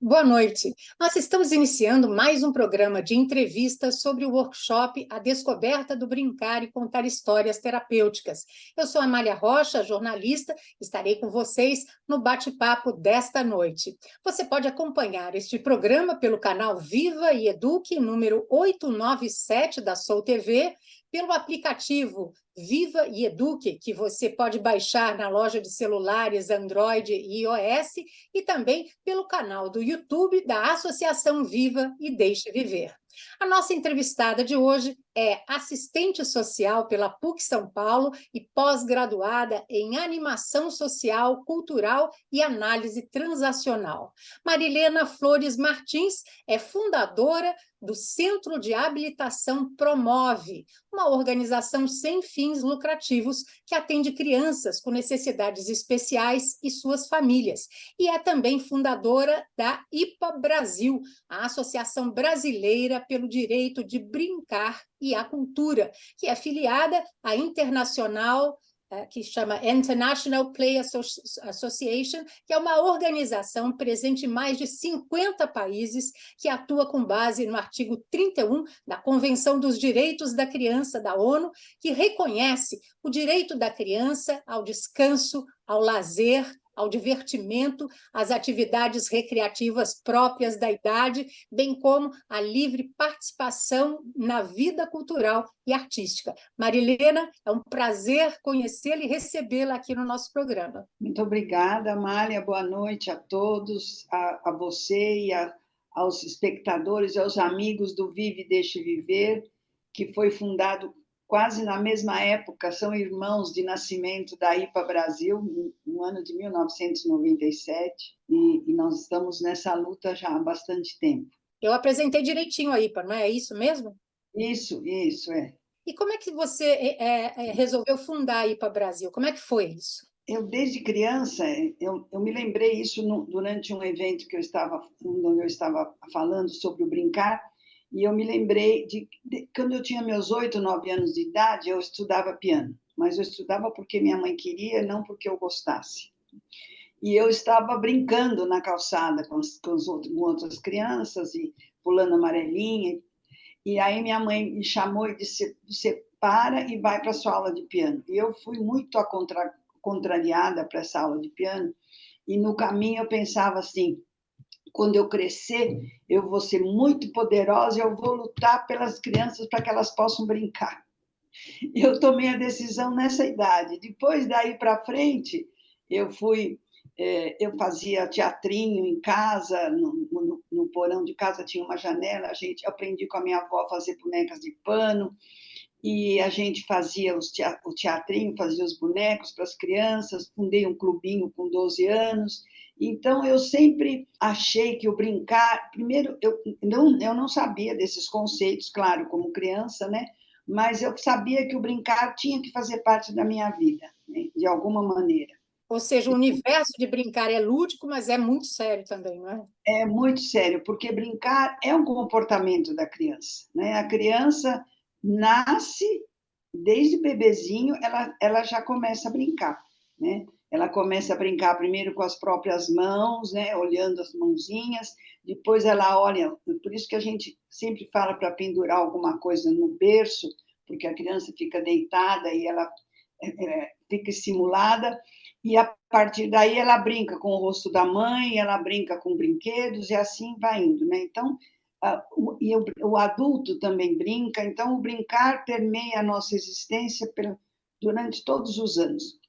Boa noite. Nós estamos iniciando mais um programa de entrevistas sobre o workshop A Descoberta do Brincar e Contar Histórias Terapêuticas. Eu sou Amália Rocha, jornalista, estarei com vocês no bate-papo desta noite. Você pode acompanhar este programa pelo canal Viva e Eduque, número 897 da Sol TV, pelo aplicativo Viva e Eduque, que você pode baixar na loja de celulares Android e iOS, e também pelo canal do YouTube da Associação Viva e Deixe Viver. A nossa entrevistada de hoje é assistente social pela PUC São Paulo e pós-graduada em animação social, cultural e análise transacional. Marilena Flores Martins é fundadora do Centro de Habilitação Promove, uma organização sem fins lucrativos que atende crianças com necessidades especiais e suas famílias. E é também fundadora da IPA Brasil, a Associação Brasileira pelo Direito de Brincar e a Cultura, que é filiada à Internacional, que chama International Play Association, que é uma organização presente em mais de 50 países, que atua com base no artigo 31 da Convenção dos Direitos da Criança da ONU, que reconhece o direito da criança ao descanso, ao lazer, ao divertimento, às atividades recreativas próprias da idade, bem como a livre participação na vida cultural e artística. Marilena, é um prazer conhecê-la e recebê-la aqui no nosso programa. Muito obrigada, Amália. Boa noite a todos, a você e aos espectadores, aos amigos do Vive e Deixe Viver, que foi fundado quase na mesma época, são irmãos de nascimento da IPA Brasil, no ano de 1997, e nós estamos nessa luta já há bastante tempo. Eu apresentei direitinho a IPA, não é isso mesmo? Isso, é. E como é que você resolveu fundar a IPA Brasil? Como é que foi isso? Eu, desde criança, eu me lembrei isso durante um evento que onde eu estava falando sobre o brincar, e eu me lembrei quando eu tinha meus 8, 9 anos de idade, eu estudava piano, mas eu estudava porque minha mãe queria, não porque eu gostasse. E eu estava brincando na calçada com outras crianças, e pulando amarelinha, e aí minha mãe me chamou e disse: você para e vai para a sua aula de piano. E eu fui muito contrariada para essa aula de piano, e no caminho eu pensava assim: quando eu crescer, eu vou ser muito poderosa e eu vou lutar pelas crianças para que elas possam brincar. Eu tomei a decisão nessa idade. Depois, daí para frente, eu fazia teatrinho em casa, no porão de casa tinha uma janela, eu aprendi com a minha avó a fazer bonecas de pano, e a gente fazia o teatrinho, fazia os bonecos para as crianças, fundei um clubinho com 12 anos. Então, eu sempre achei que o brincar... Primeiro, eu não sabia desses conceitos, claro, como criança, né? Mas eu sabia que o brincar tinha que fazer parte da minha vida, né? De alguma maneira. Ou seja, o universo de brincar é lúdico, mas é muito sério também, não é? É muito sério, porque brincar é um comportamento da criança, né? A criança nasce, desde bebezinho, ela já começa a brincar, né? Ela começa a brincar primeiro com as próprias mãos, né? Olhando as mãozinhas, depois ela olha, por isso que a gente sempre fala para pendurar alguma coisa no berço, porque a criança fica deitada e ela fica estimulada, e a partir daí ela brinca com o rosto da mãe, ela brinca com brinquedos, e assim vai indo, né? Então, o adulto também brinca, então o brincar permeia a nossa existência durante todos os anos,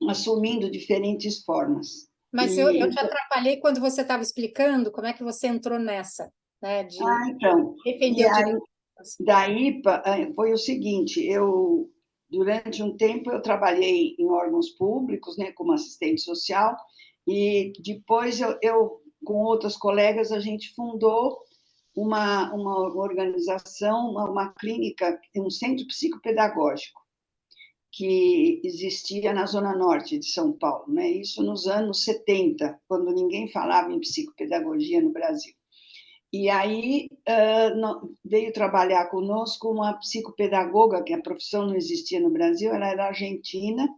assumindo diferentes formas. Mas eu te atrapalhei quando você estava explicando como é que você entrou nessa, né, de então, defender e o aí, direito. da IPA, foi o seguinte: durante um tempo, eu trabalhei em órgãos públicos, né, como assistente social, e depois com outras colegas, a gente fundou uma organização, uma clínica, um centro psicopedagógico, que existia na Zona Norte de São Paulo, né? Isso nos anos 70, quando ninguém falava em psicopedagogia no Brasil. E aí veio trabalhar conosco uma psicopedagoga, que a profissão não existia no Brasil, ela era argentina,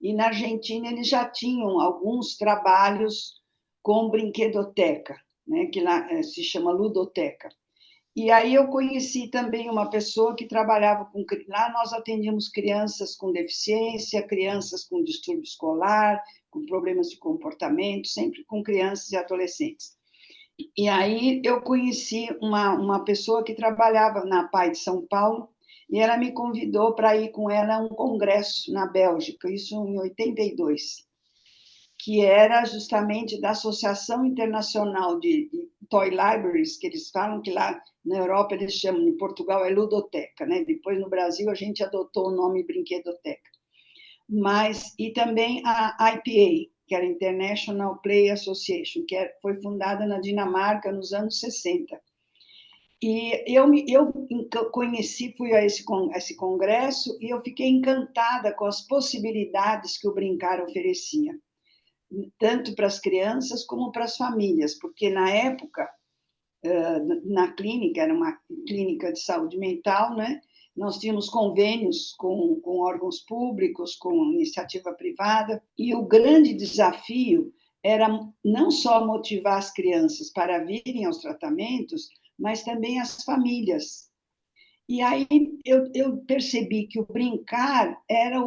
e na Argentina eles já tinham alguns trabalhos com brinquedoteca, né, que lá se chama ludoteca. E aí eu conheci também uma pessoa que trabalhava com... Lá nós atendíamos crianças com deficiência, crianças com distúrbio escolar, com problemas de comportamento, sempre com crianças e adolescentes. E aí eu conheci uma pessoa que trabalhava na PAI de São Paulo, e ela me convidou para ir com ela a um congresso na Bélgica, isso em 82, que era justamente da Associação Internacional de Toy Libraries, que eles falam que lá na Europa eles chamam, em Portugal é ludoteca, né? Depois no Brasil a gente adotou o nome brinquedoteca. E também a IPA, que era International Play Association, que foi fundada na Dinamarca nos anos 60. E eu conheci, fui a esse congresso e eu fiquei encantada com as possibilidades que o brincar oferecia, tanto para as crianças como para as famílias, porque na época, na clínica, era uma clínica de saúde mental, né? Nós tínhamos convênios com órgãos públicos, com iniciativa privada, e o grande desafio era não só motivar as crianças para virem aos tratamentos, mas também as famílias. E aí eu percebi que o brincar era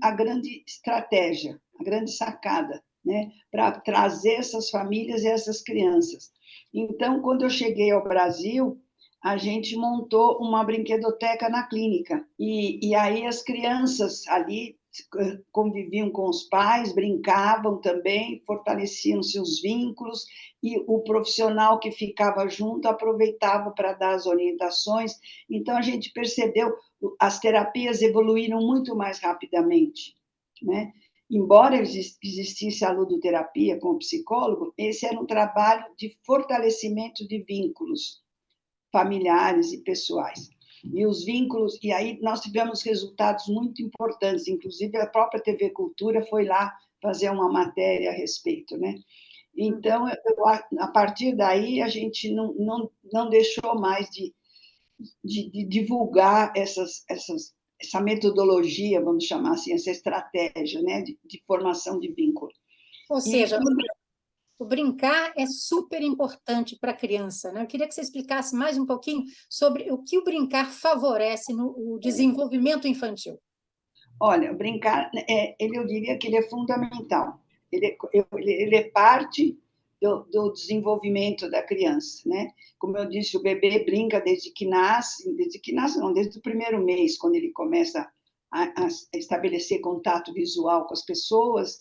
a grande estratégia, a grande sacada, né, para trazer essas famílias e essas crianças. Então, quando eu cheguei ao Brasil, a gente montou uma brinquedoteca na clínica. E aí as crianças ali conviviam com os pais, brincavam também, fortaleciam seus vínculos, e o profissional que ficava junto aproveitava para dar as orientações. Então, a gente percebeu as terapias evoluíram muito mais rapidamente, né? Embora existisse a ludoterapia com o psicólogo, esse era um trabalho de fortalecimento de vínculos familiares e pessoais. E os vínculos, e aí nós tivemos resultados muito importantes, inclusive a própria TV Cultura foi lá fazer uma matéria a respeito, né? Então, a partir daí, a gente não deixou mais de divulgar essa metodologia, vamos chamar assim, essa estratégia, né, de formação de vínculo. Ou seja, o brincar é super importante para a criança, né? Eu queria que você explicasse mais um pouquinho sobre o que o brincar favorece no desenvolvimento infantil. Olha, brincar, eu diria que ele é fundamental. Ele é parte do desenvolvimento da criança, né? Como eu disse, o bebê brinca desde que nasce não, desde o primeiro mês, quando ele começa a estabelecer contato visual com as pessoas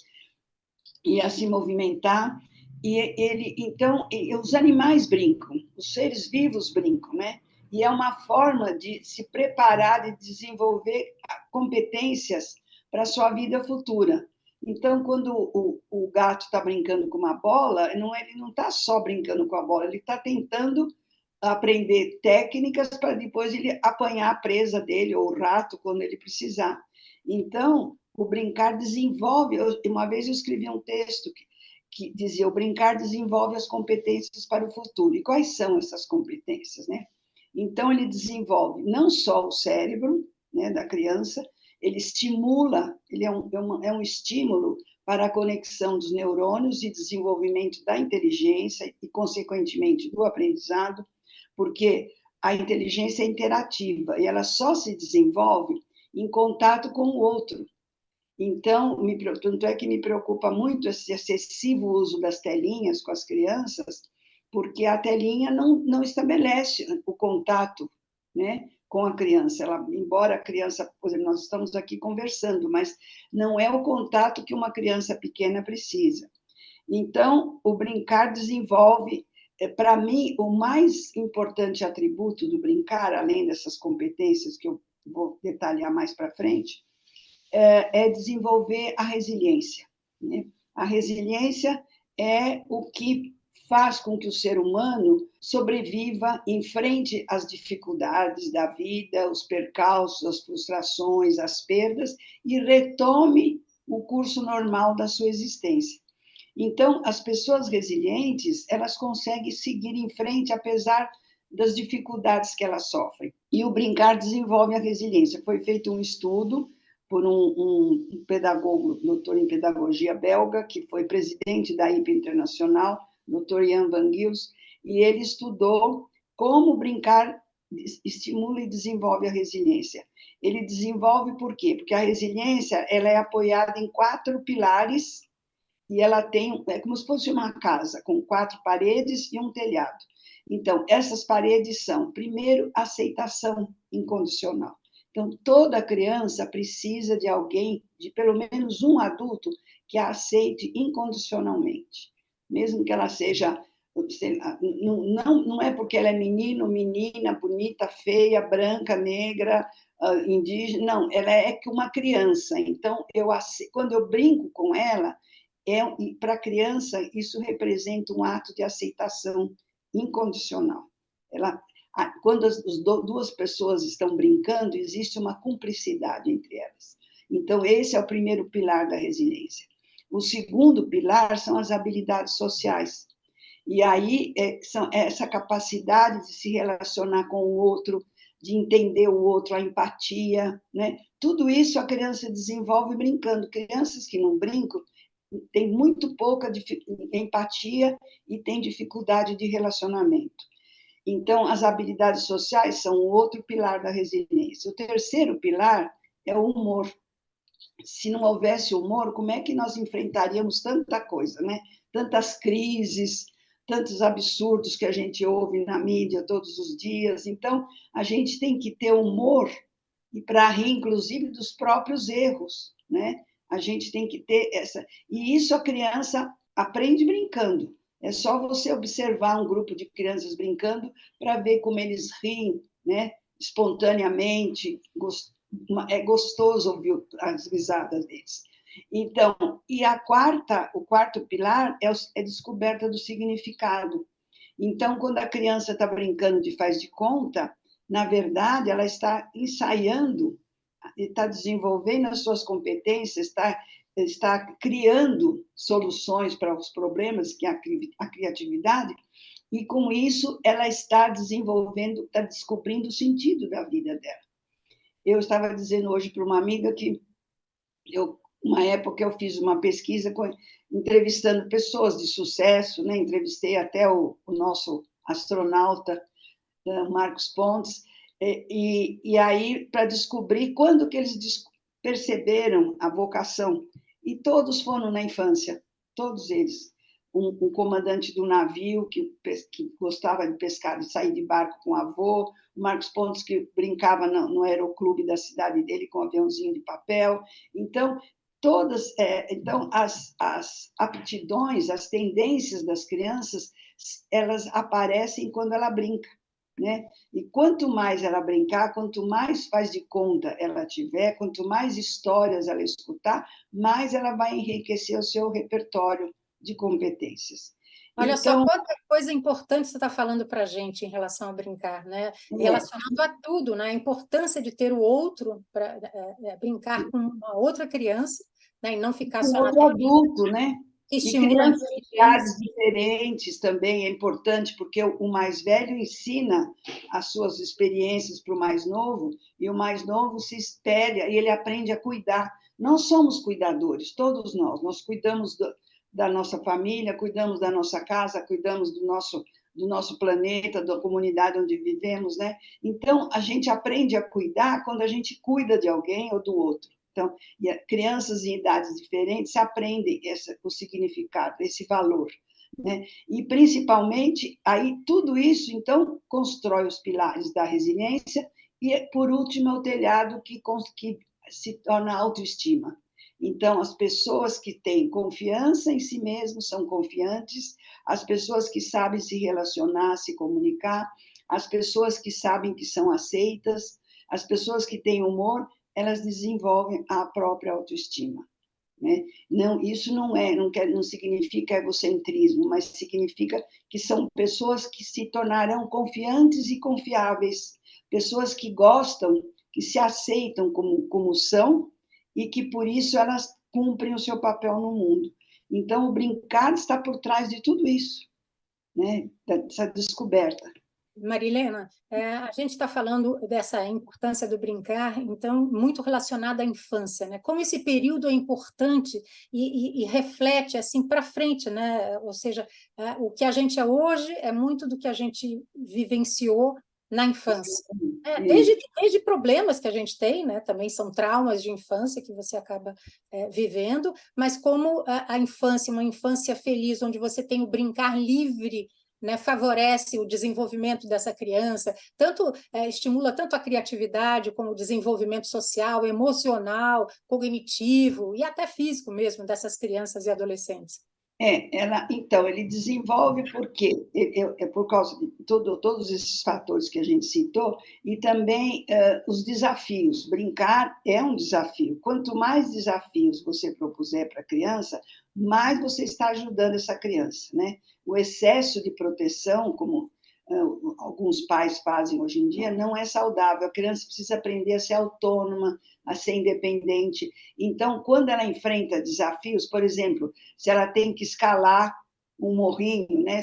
e a se movimentar. Então, os animais brincam, os seres vivos brincam, né? E é uma forma de se preparar e desenvolver competências para a sua vida futura. Então, quando o gato está brincando com uma bola, ele não está só brincando com a bola, ele está tentando aprender técnicas para depois ele apanhar a presa dele, ou o rato, quando ele precisar. Então, o brincar desenvolve... Uma vez eu escrevi um texto que dizia: o brincar desenvolve as competências para o futuro. E quais são essas competências, né? Então, ele desenvolve não só o cérebro, né, da criança, ele estimula, ele é um estímulo para a conexão dos neurônios e desenvolvimento da inteligência e, consequentemente, do aprendizado, porque a inteligência é interativa e ela só se desenvolve em contato com o outro. Então, tanto é que me preocupa muito esse excessivo uso das telinhas com as crianças, porque a telinha não estabelece o contato, né, com a criança. Embora a criança, por exemplo, nós estamos aqui conversando, mas não é o contato que uma criança pequena precisa. Então, o brincar desenvolve, para mim, o mais importante atributo do brincar, além dessas competências que eu vou detalhar mais para frente, é desenvolver a resiliência, né? A resiliência é o que faz com que o ser humano sobreviva, enfrente as dificuldades da vida, os percalços, as frustrações, as perdas, e retome o curso normal da sua existência. Então, as pessoas resilientes, elas conseguem seguir em frente, apesar das dificuldades que elas sofrem. E o brincar desenvolve a resiliência. Foi feito um estudo por um pedagogo, doutor em pedagogia belga, que foi presidente da IPA Internacional, Dr. Jan Van Gils, e ele estudou como brincar estimula e desenvolve a resiliência. Ele desenvolve por quê? Porque a resiliência ela é apoiada em 4 pilares e ela tem, é como se fosse uma casa, com 4 paredes e um telhado. Então, essas paredes são, primeiro, aceitação incondicional. Então, toda criança precisa de alguém, de pelo menos um adulto, que a aceite incondicionalmente. Mesmo que ela seja, não é porque ela é menino, menina, bonita, feia, branca, negra, indígena, não, ela é que uma criança. Então, quando eu brinco com ela, para a criança, isso representa um ato de aceitação incondicional. Quando duas pessoas estão brincando, existe uma cumplicidade entre elas. Então, esse é o primeiro pilar da resiliência. O segundo pilar são as habilidades sociais. E aí, essa capacidade de se relacionar com o outro, de entender o outro, a empatia, né? Tudo isso a criança desenvolve brincando. Crianças que não brincam têm muito pouca empatia e têm dificuldade de relacionamento. Então, as habilidades sociais são o outro pilar da resiliência. O terceiro pilar é o humor. Se não houvesse humor, como é que nós enfrentaríamos tanta coisa, né? Tantas crises, tantos absurdos que a gente ouve na mídia todos os dias. Então, a gente tem que ter humor e para rir, inclusive, dos próprios erros, né? A gente tem que ter essa... E isso a criança aprende brincando. É só você observar um grupo de crianças brincando para ver como eles riem, né? Espontaneamente. É gostoso ouvir as risadas deles. Então, e o quarto pilar é a descoberta do significado. Então, quando a criança está brincando de faz de conta, na verdade, ela está ensaiando, está desenvolvendo as suas competências, está criando soluções para os problemas, que é a criatividade, e com isso ela está desenvolvendo, está descobrindo o sentido da vida dela. Eu estava dizendo hoje para uma amiga que uma época eu fiz uma pesquisa entrevistando pessoas de sucesso, né? Entrevistei até o nosso astronauta, Marcos Pontes, e aí para descobrir quando que eles perceberam a vocação. E todos foram na infância, todos eles. Um comandante do navio que gostava de pescar, de sair de barco com o avô, o Marcos Pontes que brincava no aeroclube da cidade dele com um aviãozinho de papel. Então, as aptidões, as tendências das crianças, elas aparecem quando ela brinca, né? E quanto mais ela brincar, quanto mais faz de conta ela tiver, quanto mais histórias ela escutar, mais ela vai enriquecer o seu repertório de competências. Olha só Então, quanta coisa importante você está falando para a gente em relação a brincar, né? Relacionado a tudo, né? A importância de ter o outro para brincar com uma outra criança, né? E não ficar com só na outro telinha, adulto, né? que E estimula a crianças de idades inteligência. diferentes também é importante, porque o mais velho ensina as suas experiências para o mais novo, e o mais novo se espelha e ele aprende a cuidar. Não somos cuidadores, todos nós cuidamos da nossa família, cuidamos da nossa casa, cuidamos do nosso planeta, da comunidade onde vivemos, né? Então, a gente aprende a cuidar quando a gente cuida de alguém ou do outro. Então, crianças em idades diferentes aprendem o significado, esse valor, né? E, principalmente, aí tudo isso, então, constrói os pilares da resiliência e, por último, é o telhado que se torna a autoestima. Então, as pessoas que têm confiança em si mesmos são confiantes, as pessoas que sabem se relacionar, se comunicar, as pessoas que sabem que são aceitas, as pessoas que têm humor, elas desenvolvem a própria autoestima, né? Não, isso não significa egocentrismo, mas significa que são pessoas que se tornarão confiantes e confiáveis, pessoas que gostam, que se aceitam como são e que por isso elas cumprem o seu papel no mundo. Então, o brincar está por trás de tudo isso, né? Dessa descoberta. Marilena, a gente está falando dessa importância do brincar, então, muito relacionada à infância, né? Como esse período é importante e reflete assim para frente, né? Ou seja, o que a gente é hoje é muito do que a gente vivenciou na infância. Desde problemas que a gente tem, né? Também são traumas de infância que você acaba vivendo, mas como a infância, uma infância feliz, onde você tem o brincar livre, né, favorece o desenvolvimento dessa criança, estimula tanto a criatividade como o desenvolvimento social, emocional, cognitivo e até físico mesmo dessas crianças e adolescentes. Então, ele desenvolve porque é por causa de todos esses fatores que a gente citou, e também os desafios. Brincar é um desafio. Quanto mais desafios você propuser para a criança, mais você está ajudando essa criança, né? O excesso de proteção, como alguns pais fazem hoje em dia, não é saudável. A criança precisa aprender a ser autônoma, a ser independente. Então, quando ela enfrenta desafios, por exemplo, se ela tem que escalar um morrinho, né?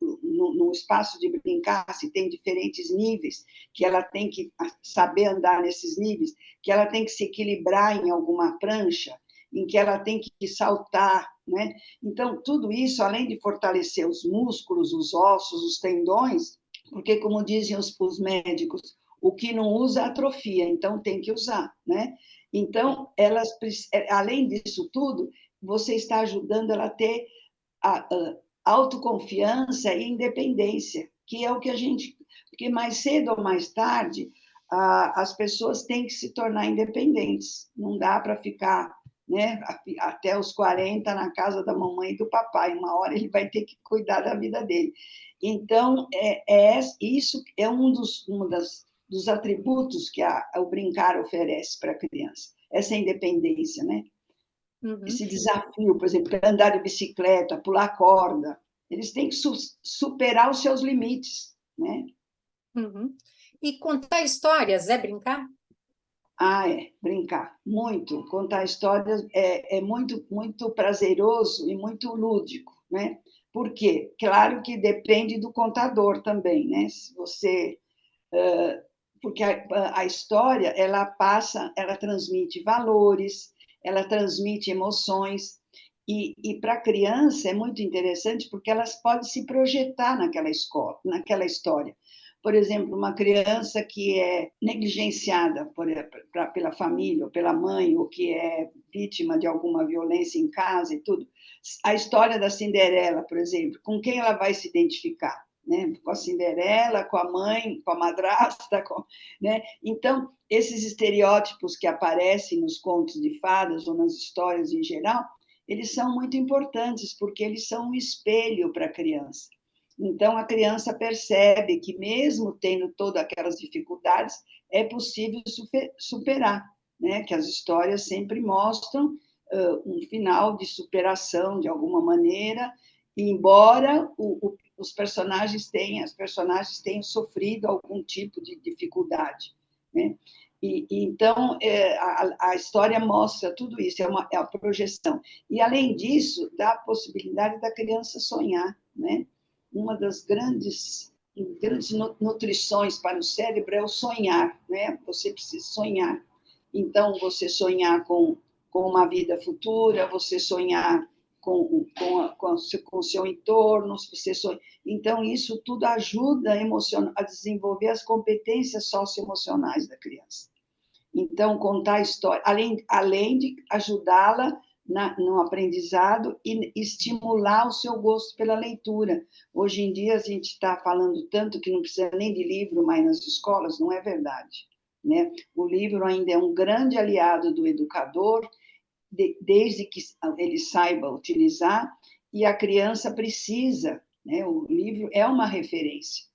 No espaço de brincar, se tem diferentes níveis, que ela tem que saber andar nesses níveis, que ela tem que se equilibrar em alguma prancha, em que ela tem que saltar, né? Então, tudo isso, além de fortalecer os músculos, os ossos, os tendões, porque, como dizem os médicos, o que não usa atrofia, então tem que usar, né? Então, além disso tudo, você está ajudando ela a ter a autoconfiança e independência, que é o que a gente... Porque mais cedo ou mais tarde, as pessoas têm que se tornar independentes. Não dá para ficar, né, até os 40 na casa da mamãe e do papai. Uma hora ele vai ter que cuidar da vida dele. Então, isso é um dos atributos que o brincar oferece para a criança, essa independência, né? Uhum. Esse desafio, por exemplo, andar de bicicleta, pular corda, eles têm que superar os seus limites, né? Uhum. E contar histórias é brincar? Brincar, muito. Contar histórias é muito, muito prazeroso e muito lúdico, né? Por quê? Claro que depende do contador também, né? Se você... Porque a história, ela transmite valores, ela transmite emoções, e para a criança é muito interessante porque elas podem se projetar naquela história. Por exemplo, uma criança que é negligenciada pela família, ou pela mãe, ou que é vítima de alguma violência em casa e tudo. A história da Cinderela, por exemplo, com quem ela vai se identificar? Né? Com a Cinderela, com a mãe, com a madrasta, né? Então, esses estereótipos que aparecem nos contos de fadas ou nas histórias em geral, eles são muito importantes, porque eles são um espelho para a criança. Então, a criança percebe que, mesmo tendo todas aquelas dificuldades, é possível superar, né? Que as histórias sempre mostram um final de superação, de alguma maneira, embora as personagens tenham sofrido algum tipo de dificuldade, né? Então, a história mostra tudo isso, é a projeção. E, além disso, dá a possibilidade da criança sonhar, né? Uma das grandes nutrições para o cérebro é o sonhar, né? Você precisa sonhar. Então, você sonhar com uma vida futura, você sonhar com o seu entorno, então isso tudo ajuda a desenvolver as competências socioemocionais da criança. Então, contar história, além de ajudá-la no aprendizado e estimular o seu gosto pela leitura. Hoje em dia, a gente está falando tanto que não precisa nem de livro mais nas escolas, não é verdade, né? O livro ainda é um grande aliado do educador, desde que ele saiba utilizar, e a criança precisa, né? O livro é uma referência,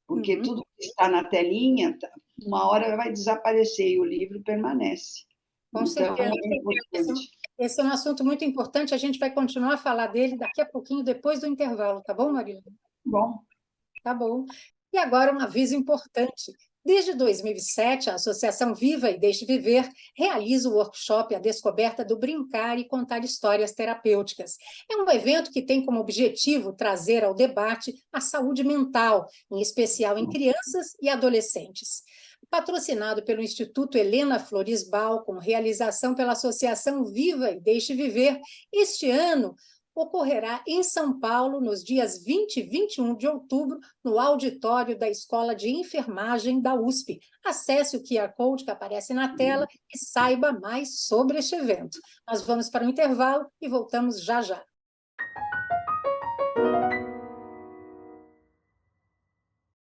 porque tudo que está na telinha, uma hora vai desaparecer e o livro permanece. Com então, certeza. é importante. Esse é um assunto muito importante, a gente vai continuar a falar dele daqui a pouquinho, depois do intervalo, tá bom, Marília? Bom. Tá bom. E agora um aviso importante. Desde 2007, a Associação Viva e Deixe Viver realiza o workshop A Descoberta do Brincar e Contar Histórias Terapêuticas. É um evento que tem como objetivo trazer ao debate a saúde mental, em especial em crianças e adolescentes. Patrocinado pelo Instituto Helena Floresbal, com realização pela Associação Viva e Deixe Viver, este ano ocorrerá em São Paulo, nos dias 20 e 21 de outubro, no auditório da Escola de Enfermagem da USP. Acesse o QR Code que aparece na tela e saiba mais sobre este evento. Nós vamos para o intervalo e voltamos já já.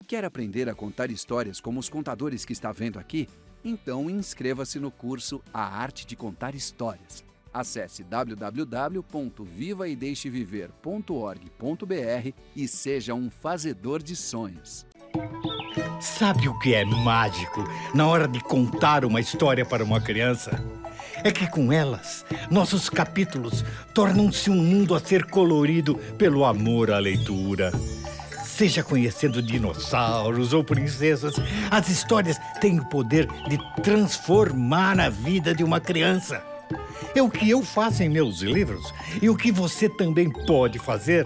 Quer aprender a contar histórias como os contadores que está vendo aqui? Então inscreva-se no curso A Arte de Contar Histórias. Acesse www.vivaideixeviver.org.br e seja um fazedor de sonhos. Sabe o que é mágico na hora de contar uma história para uma criança? É que com elas, nossos capítulos tornam-se um mundo a ser colorido pelo amor à leitura. Seja conhecendo dinossauros ou princesas, as histórias têm o poder de transformar a vida de uma criança. É o que eu faço em meus livros e o que você também pode fazer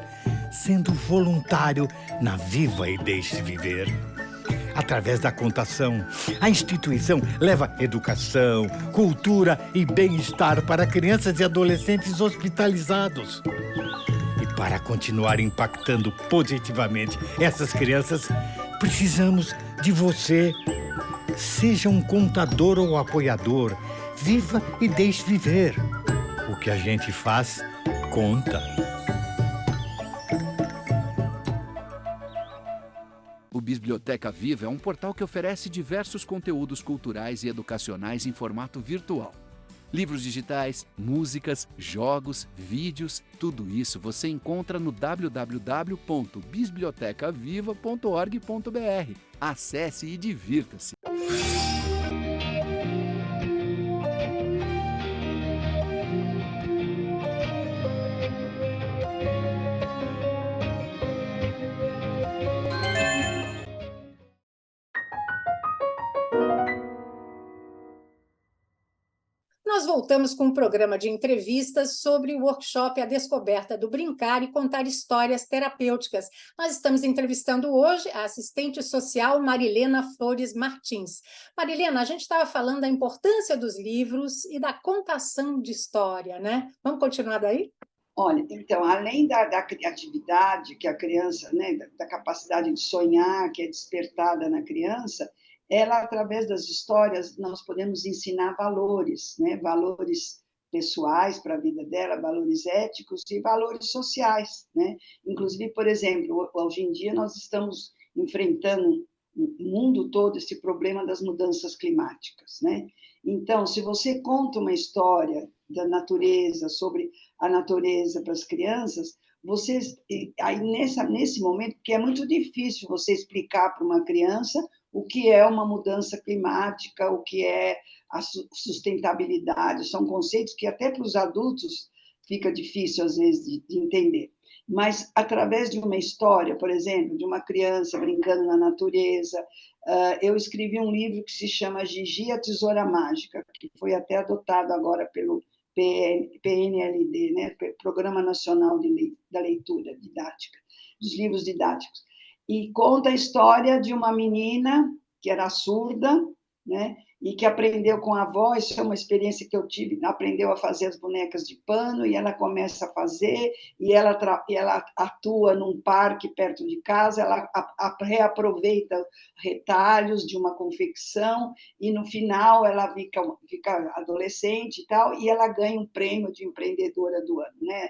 sendo voluntário na Viva e Deixe Viver. Através da contação, a instituição leva educação, cultura e bem-estar para crianças e adolescentes hospitalizados. E para continuar impactando positivamente essas crianças, precisamos de você. Seja um contador ou apoiador. Viva e deixe viver. O que a gente faz, conta. O Biblioteca Viva é um portal que oferece diversos conteúdos culturais e educacionais em formato virtual. Livros digitais, músicas, jogos, vídeos, tudo isso você encontra no www.bibliotecaviva.org.br. Acesse e divirta-se! Nós voltamos com um programa de entrevistas sobre o workshop A Descoberta do Brincar e Contar Histórias Terapêuticas. Nós estamos entrevistando hoje a assistente social Marilena Flores Martins. Marilena, a gente estava falando da importância dos livros e da contação de história, né? Vamos continuar daí? Olha, então, além da criatividade que a criança, né, da capacidade de sonhar, que é despertada na criança, ela, através das histórias, nós podemos ensinar valores, né, valores pessoais para a vida dela, valores éticos e valores sociais, né? Inclusive, por exemplo, hoje em dia nós estamos enfrentando no mundo todo esse problema das mudanças climáticas, né? Então, se você conta uma história da natureza, sobre a natureza para as crianças, vocês, aí nesse momento, que é muito difícil você explicar para uma criança o que é uma mudança climática, o que é a sustentabilidade, são conceitos que até para os adultos fica difícil, às vezes, de entender. Mas, através de uma história, por exemplo, de uma criança brincando na natureza, eu escrevi um livro que se chama Gigi, a Tesoura Mágica, que foi até adotado agora pelo PNLD, né? Programa Nacional da Leitura Didática, dos livros didáticos, e conta a história de uma menina que era surda, né? E que aprendeu com a avó, isso é uma experiência que eu tive, aprendeu a fazer as bonecas de pano, e ela começa a fazer, e ela atua num parque perto de casa, ela reaproveita retalhos de uma confecção, e no final ela fica adolescente e tal, e ela ganha um prêmio de empreendedora do ano, né?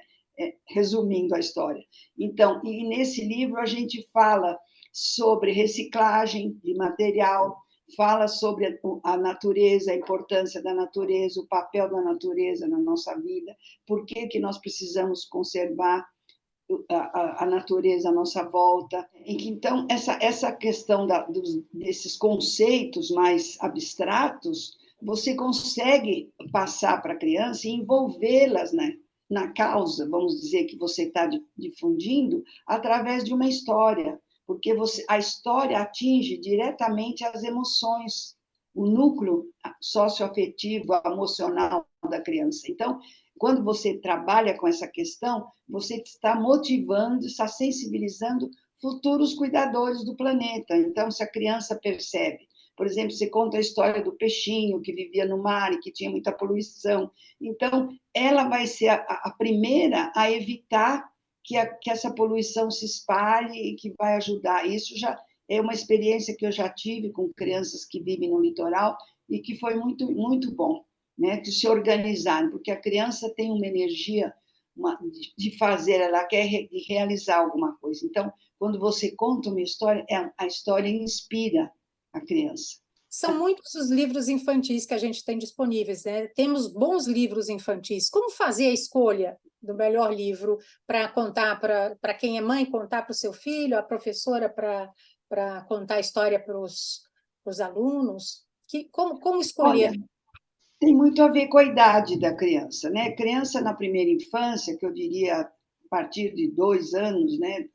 Resumindo a história. Então, e nesse livro a gente fala sobre reciclagem de material, fala sobre a natureza, a importância da natureza, o papel da natureza na nossa vida, por que nós precisamos conservar a natureza à nossa volta. Então, essa questão desses conceitos mais abstratos, você consegue passar para a criança e envolvê-las, né, na causa, vamos dizer, que você está difundindo, através de uma história. porque a história atinge diretamente as emoções, o núcleo socioafetivo, emocional da criança. Então, quando você trabalha com essa questão, você está motivando, está sensibilizando futuros cuidadores do planeta. Então, se a criança percebe, por exemplo, você conta a história do peixinho que vivia no mar e que tinha muita poluição, então, ela vai ser a primeira a evitar que essa poluição se espalhe e que vai ajudar. Isso já é uma experiência que eu já tive com crianças que vivem no litoral e que foi muito, muito bom, né? De se organizar, porque a criança tem uma energia de fazer, ela quer realizar alguma coisa. Então, quando você conta uma história, a história inspira a criança. São muitos os livros infantis que a gente tem disponíveis, né? Temos bons livros infantis. Como fazer a escolha do melhor livro para contar para quem é mãe, contar para o seu filho, a professora para contar a história para os alunos? Como escolher? Olha, tem muito a ver com a idade da criança, né? Criança na primeira infância, que eu diria a partir de 2 anos, né?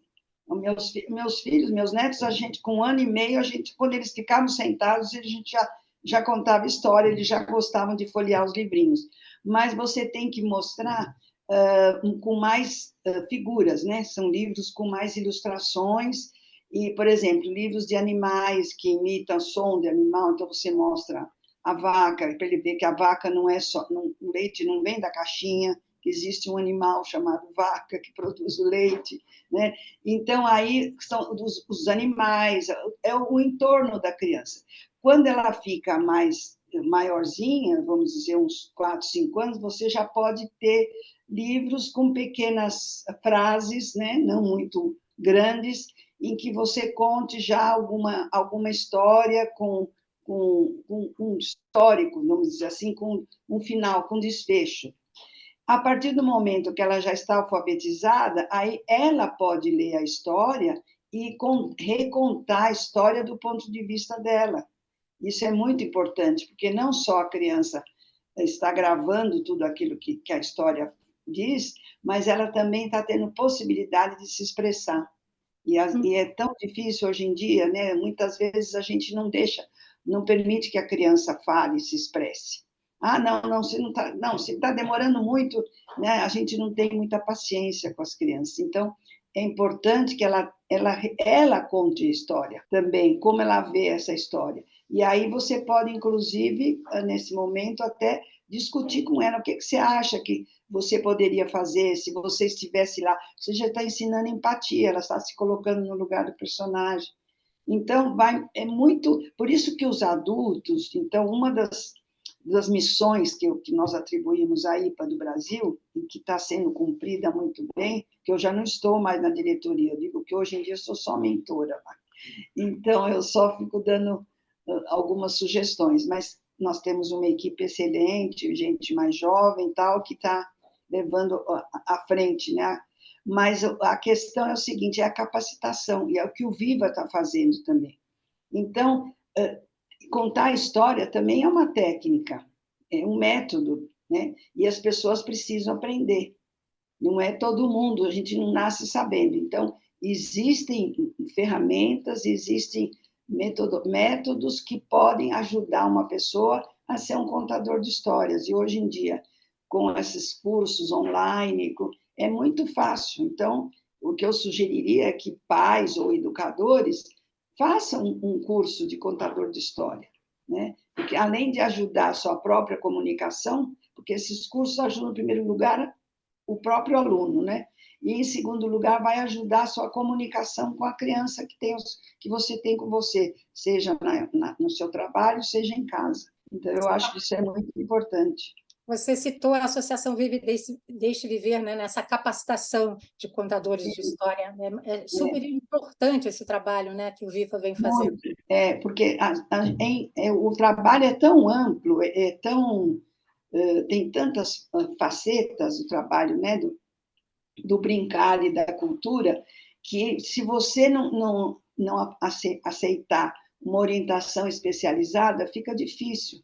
Meus filhos, meus netos, a gente, com 1 ano e meio, quando eles ficavam sentados, a gente já contava história, eles já gostavam de folhear os livrinhos. Mas você tem que mostrar com mais figuras, né? São livros com mais ilustrações, e, por exemplo, livros de animais que imitam som de animal, então você mostra a vaca, para ele ver que a vaca não é só, o leite não vem da caixinha, que existe um animal chamado vaca que produz o leite, né? Então, aí são os animais, é o entorno da criança. Quando ela fica mais maiorzinha, vamos dizer, uns 4, 5 anos, você já pode ter livros com pequenas frases, né? Não muito grandes, em que você conte já alguma história com um histórico, vamos dizer assim, com um final, com desfecho. A partir do momento que ela já está alfabetizada, aí ela pode ler a história e recontar a história do ponto de vista dela. Isso é muito importante, porque não só a criança está gravando tudo aquilo que a história diz, mas ela também está tendo possibilidade de se expressar. E é tão difícil hoje em dia, né? Muitas vezes a gente não permite que a criança fale, se expresse. Ah, não, se está demorando muito, né? A gente não tem muita paciência com as crianças. Então, é importante que ela conte a história também, como ela vê essa história. E aí você pode, inclusive, nesse momento, até discutir com ela o que você acha que você poderia fazer se você estivesse lá. Você já está ensinando empatia, ela está se colocando no lugar do personagem. Então, é muito... Por isso que os adultos... Então, uma das missões que nós atribuímos à IPA do Brasil, e que está sendo cumprida muito bem, que eu já não estou mais na diretoria, eu digo que hoje em dia eu sou só mentora lá. Então, eu só fico dando algumas sugestões, mas nós temos uma equipe excelente, gente mais jovem, tal, que está levando à frente, né? Mas a questão é o seguinte, é a capacitação, e é o que o Viva está fazendo também. Então, contar a história também é uma técnica, é um método, né? E as pessoas precisam aprender. Não é todo mundo, a gente não nasce sabendo. Então, existem ferramentas, existem métodos que podem ajudar uma pessoa a ser um contador de histórias. E hoje em dia, com esses cursos online, é muito fácil. Então, o que eu sugeriria é que pais ou educadores façam um curso de contador de história, né? Porque, além de ajudar a sua própria comunicação, porque esses cursos ajudam, em primeiro lugar, o próprio aluno, né? E, em segundo lugar, vai ajudar a sua comunicação com a criança que você tem com você, seja no seu trabalho, seja em casa. Então, eu acho que isso é muito importante. Você citou a Associação Vive Deixe Viver, né, nessa capacitação de contadores de história. É super importante esse trabalho, né, que o Viva vem fazendo. Porque o trabalho é tão amplo, tem tantas facetas do trabalho, né, do brincar e da cultura, que se você não aceitar uma orientação especializada, fica difícil,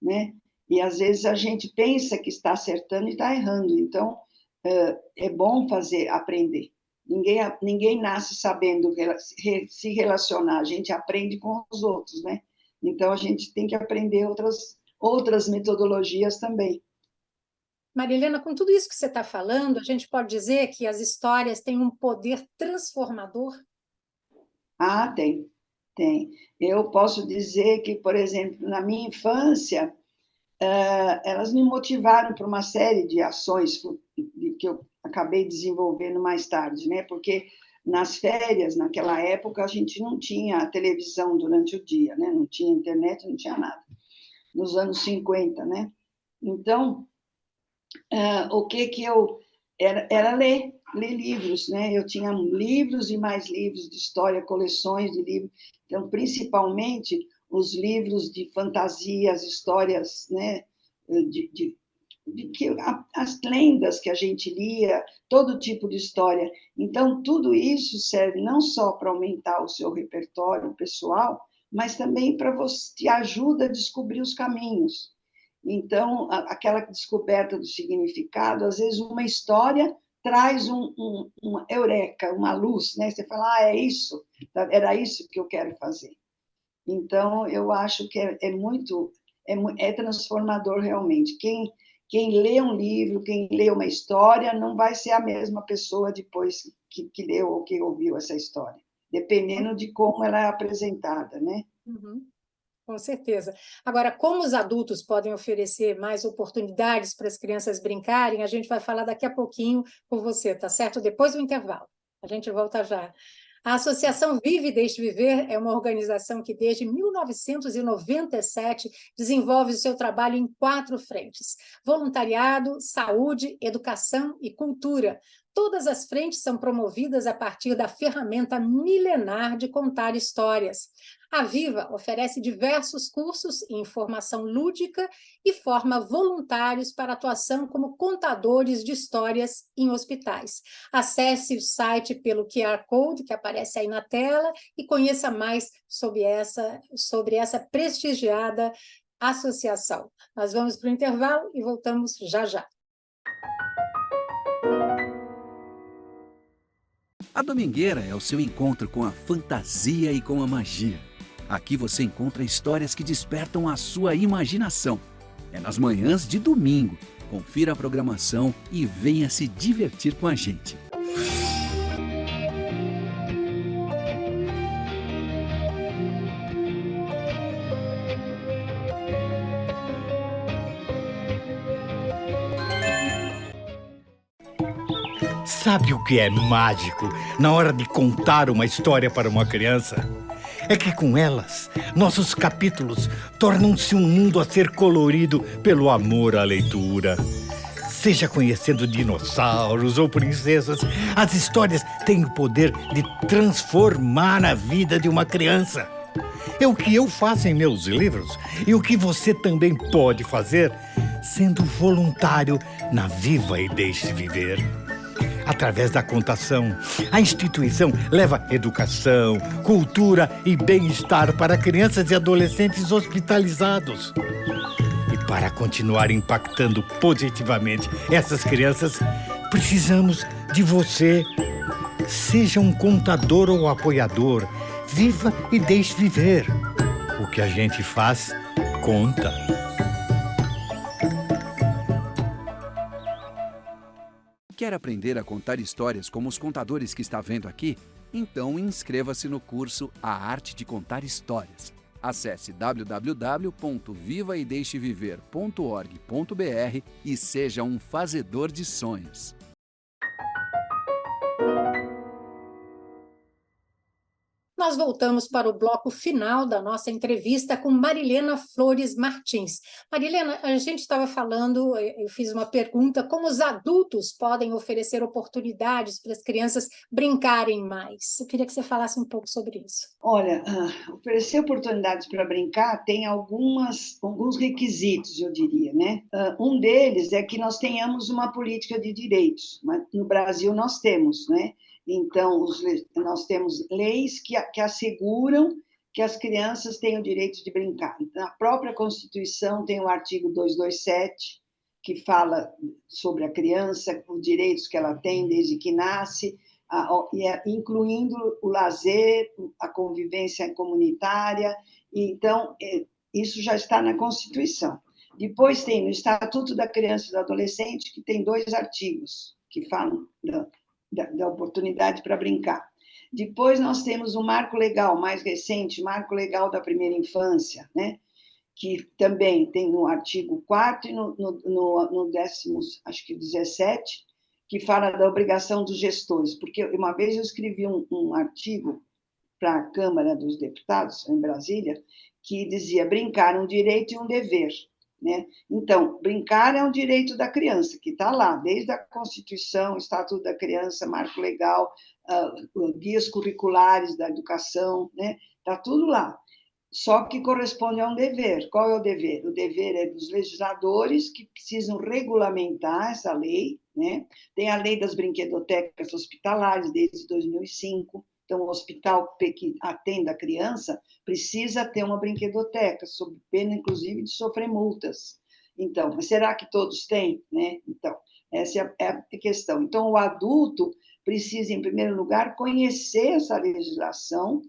né? E, às vezes, a gente pensa que está acertando e está errando. Então, é bom aprender. Ninguém nasce sabendo se relacionar, a gente aprende com os outros, né? Então, a gente tem que aprender outras metodologias também. Marilena, com tudo isso que você está falando, a gente pode dizer que as histórias têm um poder transformador? Ah, tem. Eu posso dizer que, por exemplo, na minha infância, elas me motivaram para uma série de ações que eu acabei desenvolvendo mais tarde, né? Porque nas férias, naquela época, a gente não tinha televisão durante o dia, né? Não tinha internet, não tinha nada. Nos anos 50, né? Então, o que eu... Era ler livros, né? Eu tinha livros e mais livros de história, coleções de livros. Então, principalmente os livros de fantasia, as histórias, né? As lendas que a gente lia, todo tipo de história. Então, tudo isso serve não só para aumentar o seu repertório pessoal, mas também para você, te ajuda a descobrir os caminhos. Então, aquela descoberta do significado, às vezes uma história traz uma eureka, uma luz, né? Você fala, é isso, era isso que eu quero fazer. Então, eu acho que é transformador realmente. Quem lê um livro, quem lê uma história, não vai ser a mesma pessoa depois que leu ou que ouviu essa história, dependendo de como ela é apresentada, né? Uhum. Com certeza. Agora, como os adultos podem oferecer mais oportunidades para as crianças brincarem, a gente vai falar daqui a pouquinho com você, tá certo? Depois do intervalo. A gente volta já. A Associação Vive e Deixe Viver é uma organização que, desde 1997, desenvolve o seu trabalho em 4 frentes: voluntariado, saúde, educação e cultura. Todas as frentes são promovidas a partir da ferramenta milenar de contar histórias. A Viva oferece diversos cursos e informação lúdica e forma voluntários para atuação como contadores de histórias em hospitais. Acesse o site pelo QR Code que aparece aí na tela e conheça mais sobre essa prestigiada associação. Nós vamos para o intervalo e voltamos já já. A Domingueira é o seu encontro com a fantasia e com a magia. Aqui você encontra histórias que despertam a sua imaginação. É nas manhãs de domingo. Confira a programação e venha se divertir com a gente. Sabe o que é mágico na hora de contar uma história para uma criança? É que com elas, nossos capítulos tornam-se um mundo a ser colorido pelo amor à leitura. Seja conhecendo dinossauros ou princesas, as histórias têm o poder de transformar a vida de uma criança. É o que eu faço em meus livros e o que você também pode fazer sendo voluntário na Viva e Deixe Viver. Através da contação, a instituição leva educação, cultura e bem-estar para crianças e adolescentes hospitalizados. E para continuar impactando positivamente essas crianças, precisamos de você. Seja um contador ou apoiador, viva e deixe viver. O que a gente faz, conta. Quer aprender a contar histórias como os contadores que está vendo aqui? Então inscreva-se no curso A Arte de Contar Histórias. Acesse www.vivaedeixeviver.org.br e seja um fazedor de sonhos. Nós voltamos para o bloco final da nossa entrevista com Marilena Flores Martins. Marilena, a gente estava falando, eu fiz uma pergunta, como os adultos podem oferecer oportunidades para as crianças brincarem mais? Eu queria que você falasse um pouco sobre isso. Olha, oferecer oportunidades para brincar tem alguns requisitos, eu diria, né? Um deles é que nós tenhamos uma política de direitos. No Brasil nós temos, né? Então, nós temos leis que asseguram que as crianças têm o direito de brincar. Então, a própria Constituição tem o artigo 227, que fala sobre a criança, os direitos que ela tem desde que nasce. incluindo o lazer, a convivência comunitária. Então, isso já está na Constituição. Depois tem no Estatuto da Criança e do Adolescente, que tem 2 artigos que falam da oportunidade para brincar. Depois nós temos o Marco Legal, mais recente, Marco Legal da Primeira Infância, né? Que também tem no artigo 4º e no 10º, acho que 17, que fala da obrigação dos gestores. Porque uma vez eu escrevi um artigo para a Câmara dos Deputados, em Brasília, que dizia brincar é um direito e um dever. Né? Então, brincar é um direito da criança, que está lá, desde a Constituição, Estatuto da Criança, Marco Legal, guias curriculares da educação, né? Está tudo lá. Só que corresponde a um dever. Qual é o dever? O dever é dos legisladores, que precisam regulamentar essa lei, né? Tem a lei das brinquedotecas hospitalares, desde 2005. Então, o hospital que atende a criança precisa ter uma brinquedoteca, sob pena, inclusive, de sofrer multas. Então, mas será que todos têm? Né? Então, essa é a questão. Então, o adulto precisa, em primeiro lugar, conhecer essa legislação,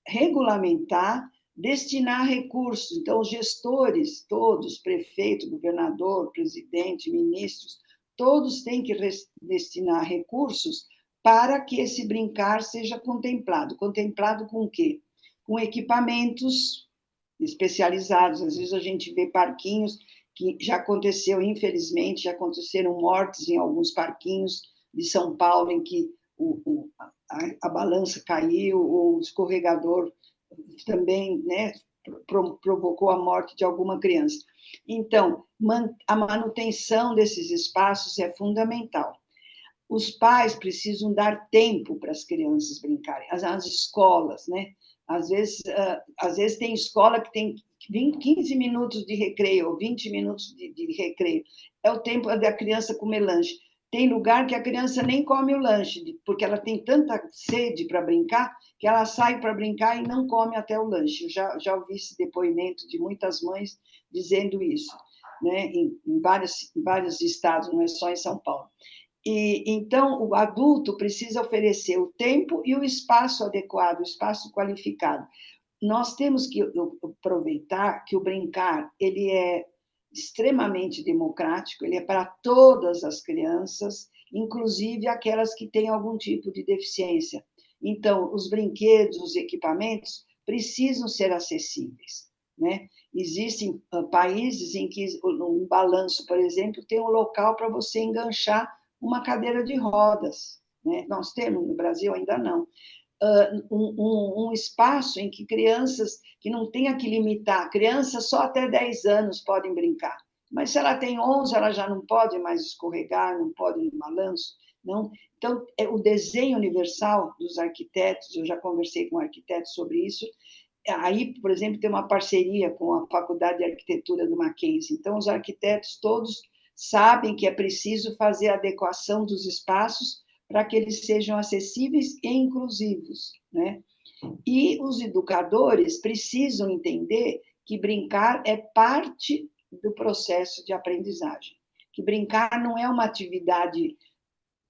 regulamentar, destinar recursos. Então, os gestores, todos, prefeito, governador, presidente, ministros, todos têm que destinar recursos para que esse brincar seja contemplado. Contemplado com o quê? Com equipamentos especializados. Às vezes a gente vê parquinhos que já aconteceu, infelizmente, já aconteceram mortes em alguns parquinhos de São Paulo, em que a balança caiu, o escorregador também, né, provocou a morte de alguma criança. Então, a manutenção desses espaços é fundamental. Os pais precisam dar tempo para as crianças brincarem, as escolas, né? Às vezes tem escola que tem 15 minutos de recreio, ou 20 minutos de recreio. É o tempo da criança comer lanche. Tem lugar que a criança nem come o lanche, porque ela tem tanta sede para brincar, que ela sai para brincar e não come até o lanche. Eu já ouvi esse depoimento de muitas mães dizendo isso, né? Em vários estados, não é só em São Paulo. Então, o adulto precisa oferecer o tempo e o espaço adequado, o espaço qualificado. Nós temos que aproveitar que o brincar ele é extremamente democrático, ele é para todas as crianças, inclusive aquelas que têm algum tipo de deficiência. Então, os brinquedos, os equipamentos precisam ser acessíveis, né? Existem países em que um balanço, por exemplo, tem um local para você enganchar uma cadeira de rodas, né? Nós temos, no Brasil ainda não. Um espaço em que crianças, que não tenha que limitar, crianças só até 10 anos podem brincar, mas se ela tem 11, ela já não pode mais escorregar, não pode ir no balanço, não. Então, o desenho universal dos arquitetos, eu já conversei com arquitetos sobre isso, aí, por exemplo, tem uma parceria com a Faculdade de Arquitetura do Mackenzie, então os arquitetos todos sabem que é preciso fazer a adequação dos espaços para que eles sejam acessíveis e inclusivos, né? E os educadores precisam entender que brincar é parte do processo de aprendizagem, que brincar não é uma atividade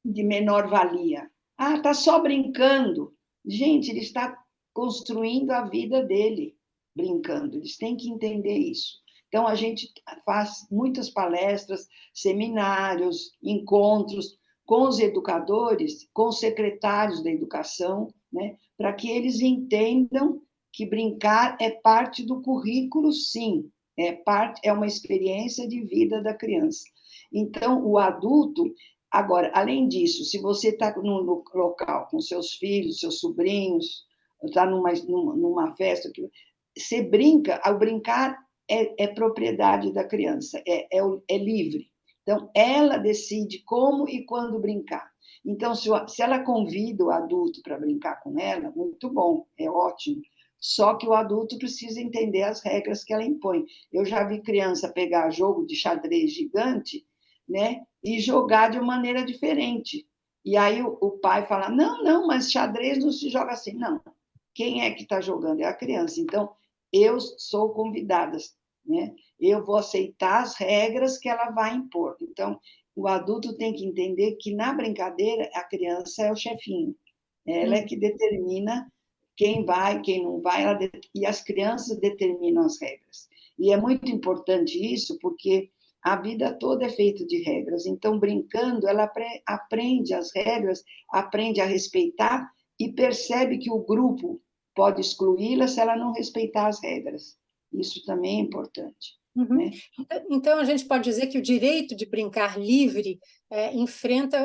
de menor valia. Ah, está só brincando. Gente, ele está construindo a vida dele brincando, eles têm que entender isso. Então, a gente faz muitas palestras, seminários, encontros com os educadores, com os secretários da educação, né, para que eles entendam que brincar é parte do currículo, sim, é uma experiência de vida da criança. Então, o adulto, agora, além disso, se você está num local com seus filhos, seus sobrinhos, está numa festa, você brinca, ao brincar é propriedade da criança, é livre. Então, ela decide como e quando brincar. Então, se ela convida o adulto para brincar com ela, muito bom, é ótimo. Só que o adulto precisa entender as regras que ela impõe. Eu já vi criança pegar jogo de xadrez gigante, né, e jogar de uma maneira diferente. E aí o pai fala, não, mas xadrez não se joga assim. Não, quem é que está jogando? É a criança. Então, eu sou convidada, né? Eu vou aceitar as regras que ela vai impor. Então, o adulto tem que entender que, na brincadeira, a criança é o chefinho, Ela é que determina quem vai, quem não vai, e as crianças determinam as regras. E é muito importante isso, porque a vida toda é feita de regras. Então, brincando, ela aprende as regras, aprende a respeitar e percebe que o grupo pode excluí-la se ela não respeitar as regras. Isso também é importante. Uhum. Né? Então, a gente pode dizer que o direito de brincar livre enfrenta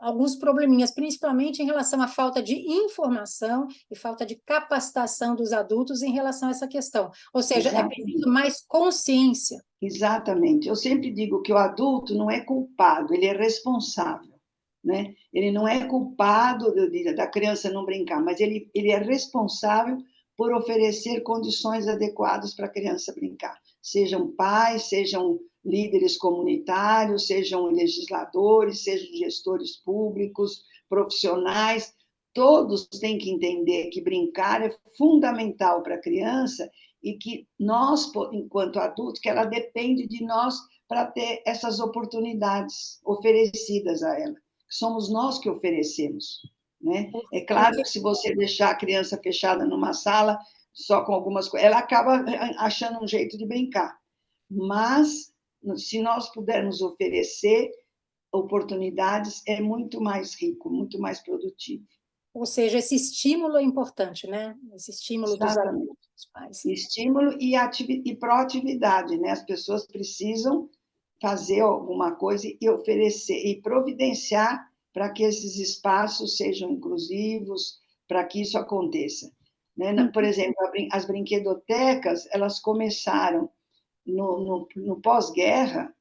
alguns probleminhas, principalmente em relação à falta de informação e falta de capacitação dos adultos em relação a essa questão. Ou seja, é preciso mais consciência. Exatamente. Eu sempre digo que o adulto não é culpado, ele é responsável. Né? Ele não é culpado da criança não brincar, mas ele é responsável por oferecer condições adequadas para a criança brincar. Sejam pais, sejam líderes comunitários, sejam legisladores, sejam gestores públicos, profissionais, todos têm que entender que brincar é fundamental para a criança e que nós, enquanto adultos, que ela depende de nós para ter essas oportunidades oferecidas a ela. Somos nós que oferecemos. Né? É claro que se você deixar a criança fechada numa sala, só com algumas coisas, ela acaba achando um jeito de brincar. Mas, se nós pudermos oferecer oportunidades, é muito mais rico, muito mais produtivo. Ou seja, esse estímulo é importante, né? Esse estímulo dos adultos, dos pais. Estímulo e proatividade, né? As pessoas precisam fazer alguma coisa e oferecer e providenciar para que esses espaços sejam inclusivos, para que isso aconteça. Né? Por exemplo, as brinquedotecas, elas começaram no pós-guerra,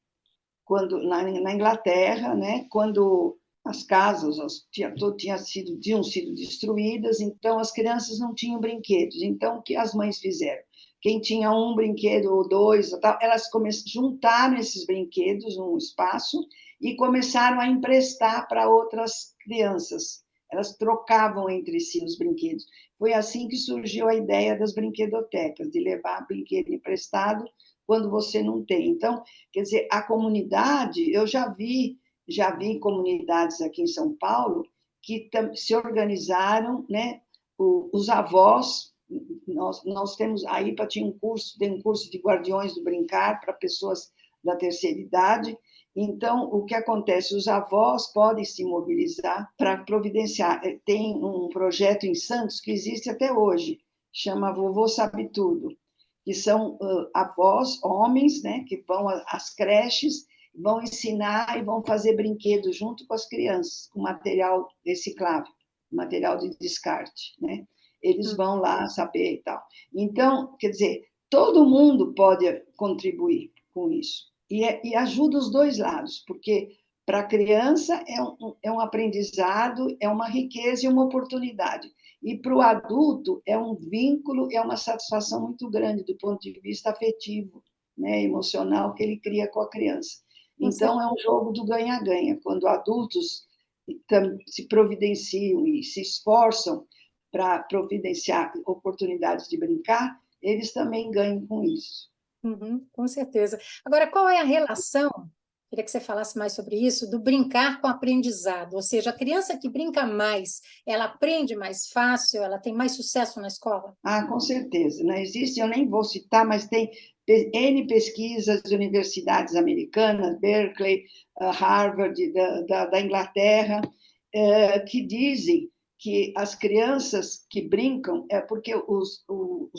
quando na Inglaterra, né? Quando as casas tinham sido destruídas, então as crianças não tinham brinquedos. Então, o que as mães fizeram? Quem tinha um brinquedo ou dois, elas juntaram esses brinquedos num espaço e começaram a emprestar para outras crianças. Elas trocavam entre si os brinquedos. Foi assim que surgiu a ideia das brinquedotecas, de levar brinquedo emprestado quando você não tem. Então, quer dizer, a comunidade, eu já vi comunidades aqui em São Paulo que se organizaram, né? Os avós, nós temos, a IPA tem um curso de guardiões do brincar para pessoas da terceira idade. Então, o que acontece? Os avós podem se mobilizar para providenciar. Tem um projeto em Santos que existe até hoje, chama Vovô Sabe Tudo, que são avós, homens, né, que vão às creches, vão ensinar e vão fazer brinquedos junto com as crianças, com material reciclável, material de descarte, né? Eles vão lá saber e tal. Então, quer dizer, todo mundo pode contribuir com isso. E ajuda os dois lados, porque para a criança é um aprendizado, é uma riqueza e uma oportunidade. E para o adulto é um vínculo, é uma satisfação muito grande do ponto de vista afetivo, né, emocional que ele cria com a criança. Então, é um jogo do ganha-ganha, quando adultos se providenciam e se esforçam para providenciar oportunidades de brincar, eles também ganham com isso. Com certeza. Agora, qual é a relação, queria que você falasse mais sobre isso, do brincar com o aprendizado? Ou seja, a criança que brinca mais, ela aprende mais fácil, ela tem mais sucesso na escola? Com certeza. Não existe, eu nem vou citar, mas tem N pesquisas de universidades americanas, Berkeley, Harvard, da Inglaterra, que dizem que as crianças que brincam, porque os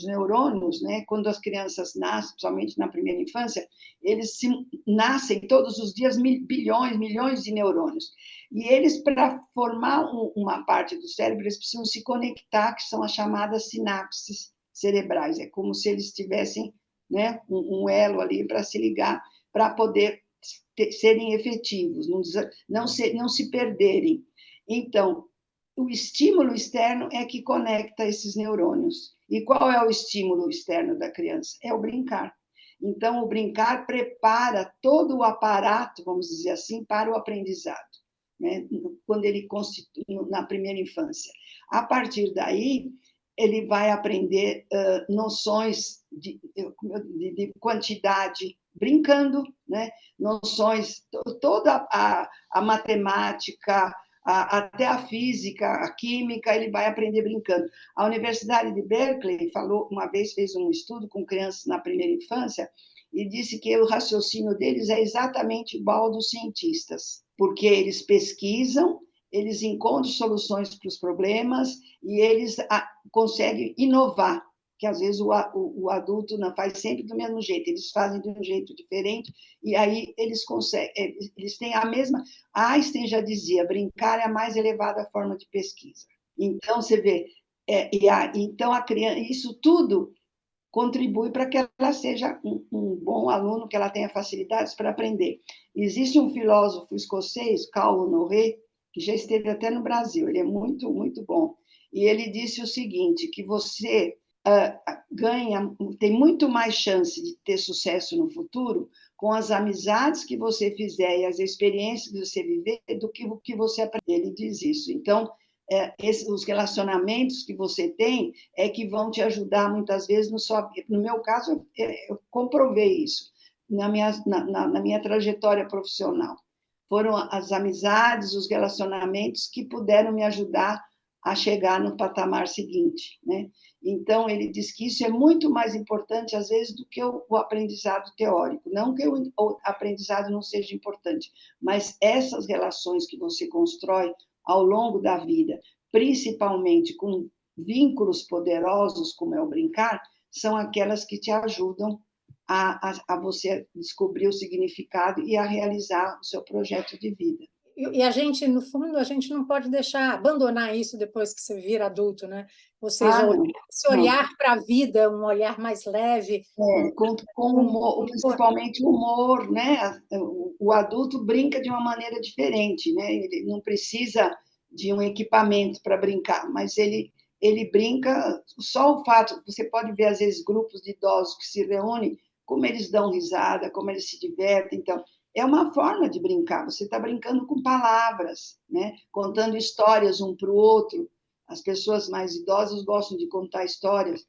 neurônios, né, quando as crianças nascem, principalmente na primeira infância, eles nascem todos os dias milhões de neurônios. E eles, para formar uma parte do cérebro, eles precisam se conectar, que são as chamadas sinapses cerebrais. É como se eles tivessem, né, um elo ali para se ligar, para poder serem efetivos, não se perderem. Então, o estímulo externo é que conecta esses neurônios. E qual é o estímulo externo da criança? É o brincar. Então, o brincar prepara todo o aparato, vamos dizer assim, para o aprendizado, né? Quando ele constitui na primeira infância. A partir daí, ele vai aprender noções de quantidade, brincando, né? Noções, toda a matemática, até a física, a química, ele vai aprender brincando. A Universidade de Berkeley falou, uma vez fez um estudo com crianças na primeira infância e disse que o raciocínio deles é exatamente igual ao dos cientistas, porque eles pesquisam, eles encontram soluções para os problemas e eles conseguem inovar, que às vezes o adulto não faz sempre do mesmo jeito, eles fazem de um jeito diferente, e aí eles conseguem, eles têm a mesma... Einstein já dizia, brincar é a mais elevada forma de pesquisa. Então, você vê, então a criança, isso tudo contribui para que ela seja um bom aluno, que ela tenha facilidades para aprender. Existe um filósofo escocês, Carl Honoré, que já esteve até no Brasil, ele é muito, muito bom, e ele disse o seguinte, que você tem muito mais chance de ter sucesso no futuro com as amizades que você fizer e as experiências que você viver do que o que você aprende. Ele diz isso. Então, os relacionamentos que você tem é que vão te ajudar muitas vezes no meu caso, eu comprovei isso na minha trajetória profissional. Foram as amizades, os relacionamentos que puderam me ajudar a chegar no patamar seguinte, né? Então, ele diz que isso é muito mais importante, às vezes, do que o aprendizado teórico. Não que o aprendizado não seja importante, mas essas relações que você constrói ao longo da vida, principalmente com vínculos poderosos, como é o brincar, são aquelas que te ajudam a você descobrir o significado e a realizar o seu projeto de vida. E a gente, no fundo, a gente não pode abandonar isso depois que você vira adulto, né? Ou seja, esse olhar para a vida, um olhar mais leve. Com humor, principalmente o humor, né? O adulto brinca de uma maneira diferente, né? Ele não precisa de um equipamento para brincar, mas ele brinca, só o fato, você pode ver, às vezes, grupos de idosos que se reúnem, como eles dão risada, como eles se divertem, então... É uma forma de brincar, você está brincando com palavras, né? Contando histórias um para o outro. As pessoas mais idosas gostam de contar histórias.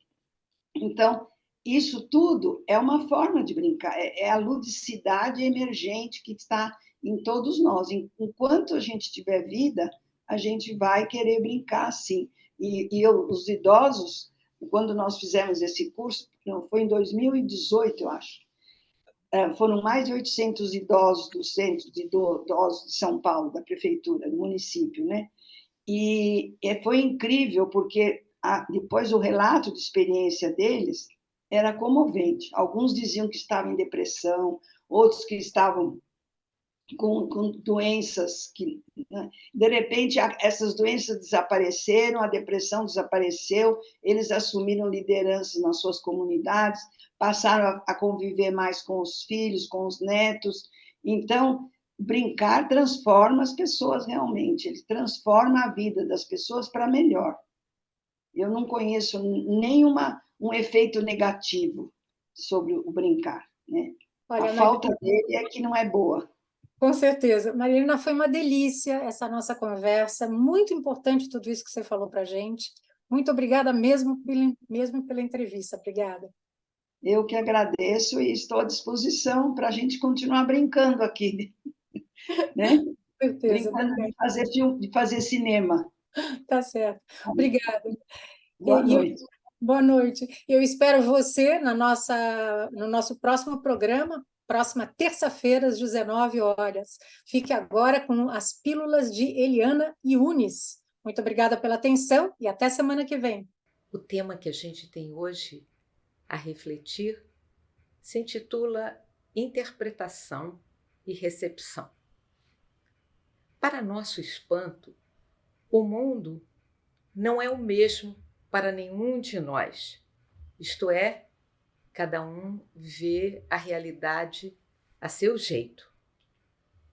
Então, isso tudo é uma forma de brincar, é a ludicidade emergente que está em todos nós. Enquanto a gente tiver vida, a gente vai querer brincar, sim. Os idosos, quando nós fizemos esse curso, foi em 2018, eu acho, foram mais de 800 idosos do Centro de Idosos de São Paulo, da prefeitura, do município, né? E foi incrível, porque depois o relato de experiência deles era comovente. Alguns diziam que estavam em depressão, outros que estavam com doenças que, né? De repente, essas doenças desapareceram, a depressão desapareceu, eles assumiram liderança nas suas comunidades, passaram a conviver mais com os filhos, com os netos. Então, brincar transforma as pessoas realmente, ele transforma a vida das pessoas para melhor. Eu não conheço um efeito negativo sobre o brincar, né? Olha, a falta dele é que não é boa. Com certeza. Marilena, foi uma delícia essa nossa conversa, muito importante tudo isso que você falou para a gente. Muito obrigada mesmo pela entrevista. Obrigada. Eu que agradeço e estou à disposição para a gente continuar brincando aqui, né? Com certeza. Brincando de fazer cinema. Tá certo. Obrigada. Boa noite. Boa noite. Eu espero você no nosso próximo programa, próxima terça-feira, às 19 horas. Fique agora com as pílulas de Eliana Yunis. Muito obrigada pela atenção e até semana que vem. O tema que a gente tem hoje a refletir se intitula Interpretação e Recepção. Para nosso espanto, o mundo não é o mesmo para nenhum de nós. Isto é, cada um vê a realidade a seu jeito.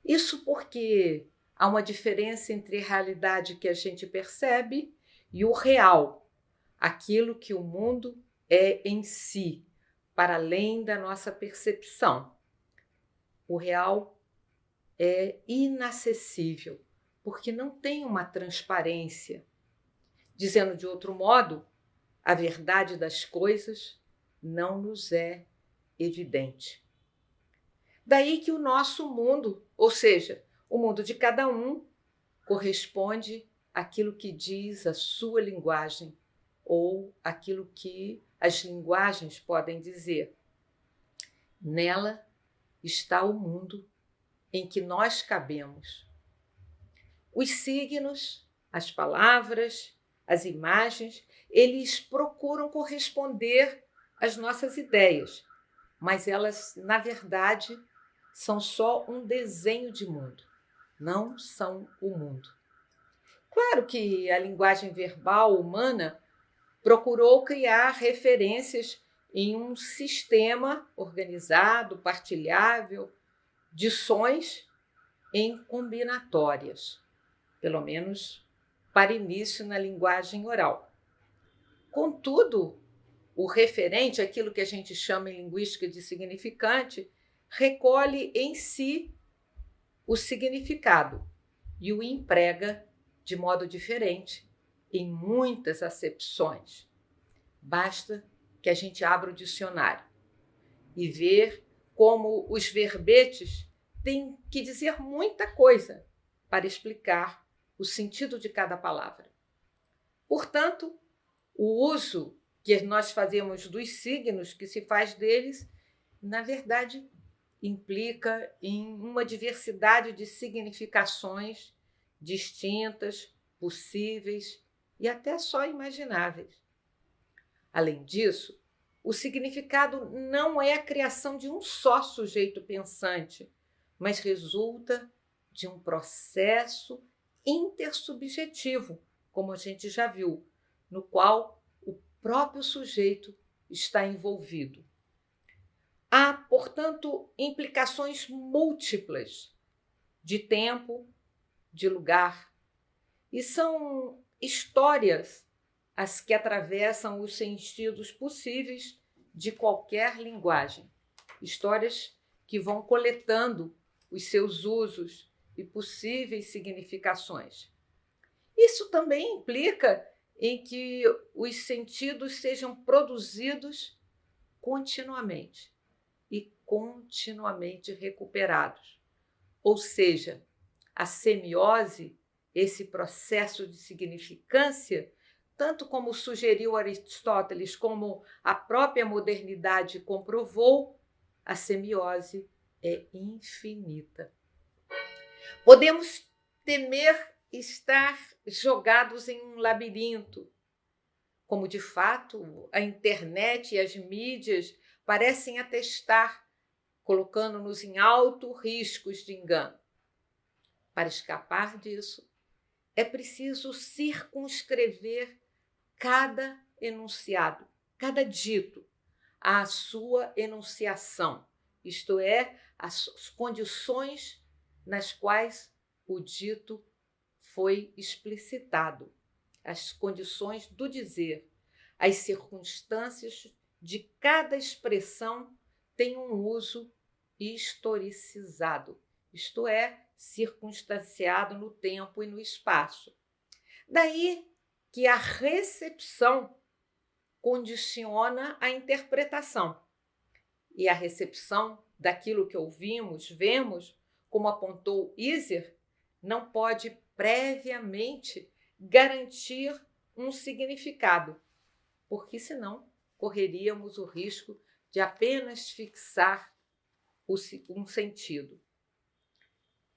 Isso porque há uma diferença entre a realidade que a gente percebe e o real, aquilo que o mundo é em si, para além da nossa percepção. O real é inacessível, porque não tem uma transparência. Dizendo de outro modo, a verdade das coisas não nos é evidente. Daí que o nosso mundo, ou seja, o mundo de cada um, corresponde àquilo que diz a sua linguagem ou aquilo que as linguagens podem dizer. Nela está o mundo em que nós cabemos. Os signos, as palavras, as imagens, eles procuram corresponder às nossas ideias, mas elas, na verdade, são só um desenho de mundo, não são o mundo. Claro que a linguagem verbal humana procurou criar referências em um sistema organizado, partilhável, de sons em combinatórias, pelo menos para início na linguagem oral. Contudo, o referente, aquilo que a gente chama em linguística de significante, recolhe em si o significado e o emprega de modo diferente em muitas acepções. Basta que a gente abra o dicionário e ver como os verbetes têm que dizer muita coisa para explicar o sentido de cada palavra. Portanto, o uso que nós fazemos dos signos, que se faz deles, na verdade, implica em uma diversidade de significações distintas, possíveis e até só imagináveis. Além disso, o significado não é a criação de um só sujeito pensante, mas resulta de um processo intersubjetivo, como a gente já viu, no qual o próprio sujeito está envolvido. Há, portanto, implicações múltiplas de tempo, de lugar, e são histórias as que atravessam os sentidos possíveis de qualquer linguagem. Histórias que vão coletando os seus usos e possíveis significações. Isso também implica em que os sentidos sejam produzidos continuamente e continuamente recuperados. Ou seja, a semiose, esse processo de significância, tanto como sugeriu Aristóteles, como a própria modernidade comprovou, a semiose é infinita. Podemos temer estar jogados em um labirinto, como de fato a internet e as mídias parecem atestar, colocando-nos em alto riscos de engano. Para escapar disso, é preciso circunscrever cada enunciado, cada dito, à sua enunciação, isto é, as condições nas quais o dito foi explicitado, as condições do dizer, as circunstâncias de cada expressão têm um uso historicizado, isto é, circunstanciado no tempo e no espaço. Daí que a recepção condiciona a interpretação. E a recepção daquilo que ouvimos, vemos, como apontou Iser, não pode previamente garantir um significado, porque senão correríamos o risco de apenas fixar um sentido.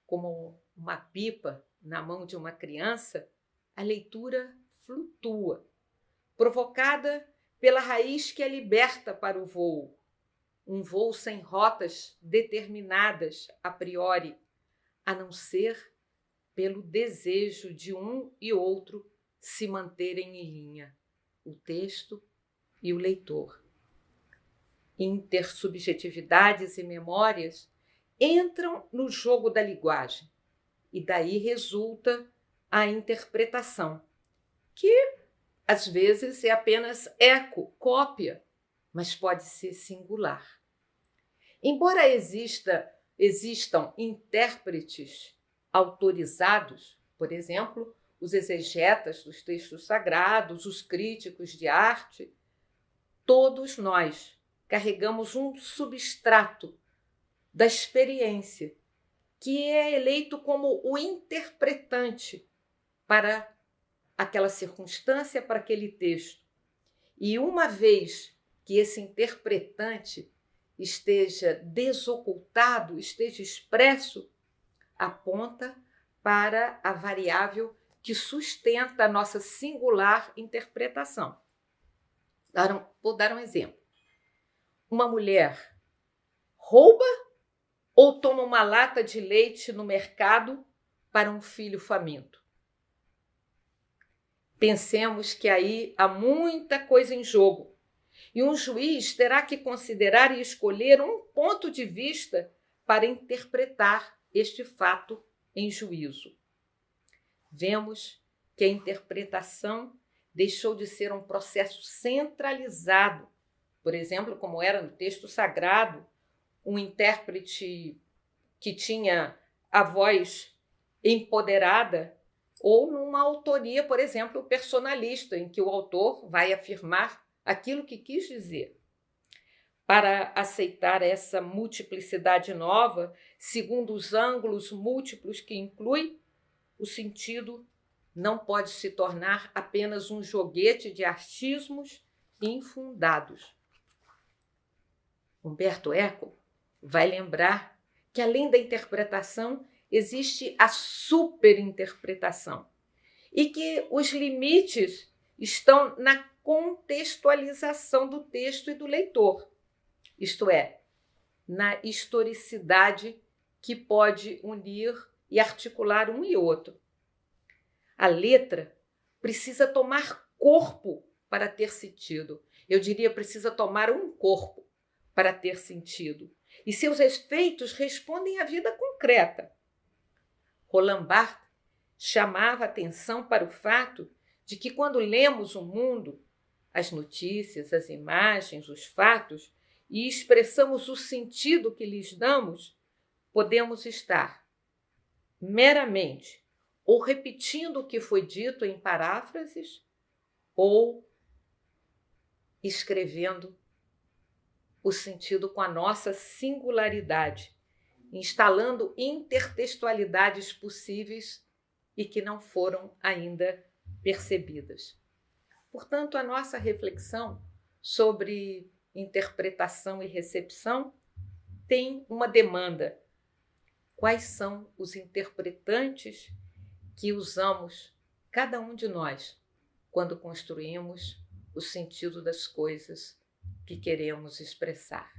Como uma pipa na mão de uma criança, a leitura flutua, provocada pela raiz que a liberta para o voo, um voo sem rotas determinadas a priori, a não ser pelo desejo de um e outro se manterem em linha, o texto e o leitor. Intersubjetividades e memórias entram no jogo da linguagem e daí resulta a interpretação, que às vezes é apenas eco, cópia, mas pode ser singular. Embora existam intérpretes autorizados, por exemplo, os exegetas dos textos sagrados, os críticos de arte, todos nós carregamos um substrato da experiência que é eleito como o interpretante para aquela circunstância, para aquele texto. E uma vez que esse interpretante esteja desocultado, esteja expresso, aponta para a variável que sustenta a nossa singular interpretação. Vou dar um exemplo. Uma mulher rouba ou toma uma lata de leite no mercado para um filho faminto? Pensemos que aí há muita coisa em jogo e um juiz terá que considerar e escolher um ponto de vista para interpretar este fato em juízo. Vemos que a interpretação deixou de ser um processo centralizado, por exemplo, como era no texto sagrado, um intérprete que tinha a voz empoderada, ou numa autoria, por exemplo, personalista, em que o autor vai afirmar aquilo que quis dizer. Para aceitar essa multiplicidade nova, segundo os ângulos múltiplos que inclui, o sentido não pode se tornar apenas um joguete de achismos infundados. Umberto Eco vai lembrar que, além da interpretação, existe a superinterpretação e que os limites estão na contextualização do texto e do leitor, isto é, na historicidade que pode unir e articular um e outro. A letra precisa tomar corpo para ter sentido. Eu diria, precisa tomar um corpo para ter sentido. E seus efeitos respondem à vida concreta. Roland Barthes chamava atenção para o fato de que, quando lemos o mundo, as notícias, as imagens, os fatos, e expressamos o sentido que lhes damos, podemos estar meramente ou repetindo o que foi dito em paráfrases ou escrevendo o sentido com a nossa singularidade, instalando intertextualidades possíveis e que não foram ainda percebidas. Portanto, a nossa reflexão sobre interpretação e recepção tem uma demanda. Quais são os interpretantes que usamos, cada um de nós, quando construímos o sentido das coisas que queremos expressar?